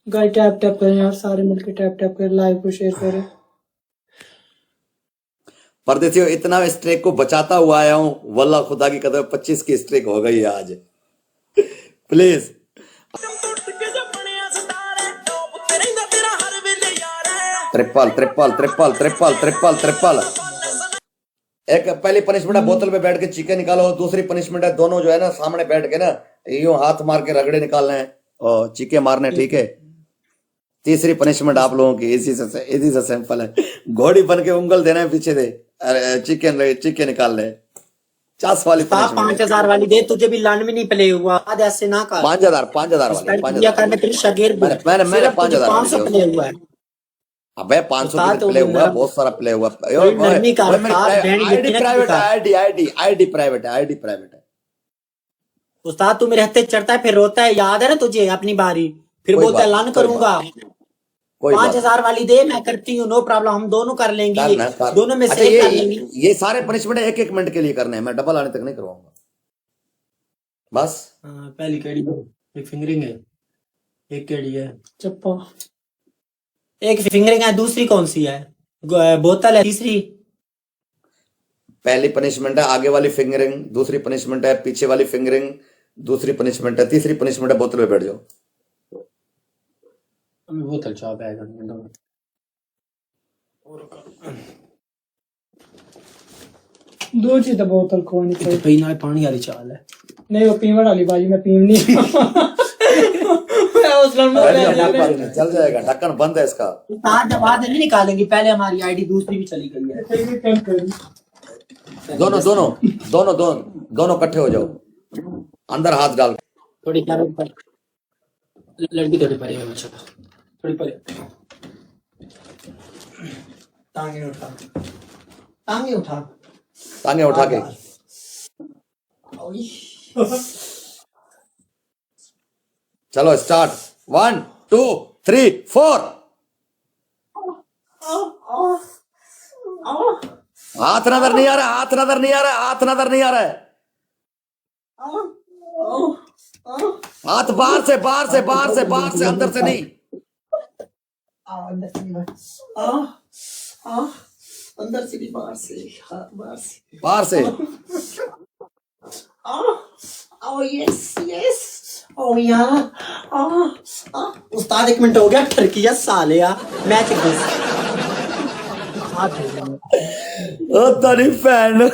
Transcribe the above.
Guys tap tap करें यार, सारे मिलके टैप टैप करें, लाइव को शेयर करें। परदेसियों, इतना स्ट्रेक को बचाता हुआ आया हूं, वल्लाह खुदा की कसम 25 की स्ट्रेक हो गई है आज। Please triple triple triple triple triple triple. एक पहली पनिशमेंट है बोतल पे बैठ के चीके निकालो, दूसरी पनिशमेंट है दोनों जो है ना सामने बैठ के ना यूं हाथ मार के रगड़े निकालने हैं और चीके मारने, ठीक है। तीसरी पनिशमेंट आप लोगों की इसी से सिंपल है, घोड़ी बन के उंगल देना है पीछे से, चीके निकालने। 50 वाली 5000 वाली दे, तुझे भी लान में नहीं प्ले हुआ, आज ऐसे ना कर। 5000 वाली 5000 मैंने 5000 प्ले हुआ है। अबे 500 की प्ले हुआ, बहुत सारा प्ले हुआ। आईडी प्राइवेट है। उस्ताद तू मेरे हत्थे चढ़ता है फिर रोता है, याद है ना तुझे अपनी बारी, फिर बोलता है लान करूंगा। 5000 वाली दे, मैं करती हूँ, नो प्रॉब्लम, हम दोनों कर लेंगे, दोनों में से कर लेंगे। ये सारे पनिशमेंट 1-1 मिनट के लिए करने हैं, मैं डबल आने तक नहीं करवाऊंगा बस। पहली केड़ी फिंगरिंग है, एक केड़ी है चप्पा, एक फिंगरिंग है, दूसरी कौन सी है, बोतल है, तीसरी। पहली पनिशमेंट है आगे वाली फिंगरिंग, दूसरी पनिशमेंट है पीछे वाली फिंगरिंग, दूसरी पनिशमेंट है, तीसरी पनिशमेंट है बोतल पे बैठ जाओ। बोतल चाप है, दो चीज बोतल को नहीं चाहिए। पीना पानी वाली चाल है, नहीं वो पीवन वाली बाजी में पीम नहीं। चल जाएगा, ढक्कन बंद है इसका। बाद नहीं निकालेंगे, पहले हमारी आईडी दूसरी भी चली गई है। दोनों इकट्ठे हो जाओ, अंदर हाथ डाल। थोड़ी लड़की थोड़ी परे है, बच्चा थोड़ी परे। टांगे उठा के चलो स्टार्ट, 1 2 3 4। हाथ नजर नहीं आ रहा, हाथ नजर नहीं आ रहा है। हाथ बाहर से अंदर से नहीं। अंदर से भी बाहर से यस उस्ताद 1 मिनट हो गया, ठरकिया सालिया मैच ओ तेरी फैन।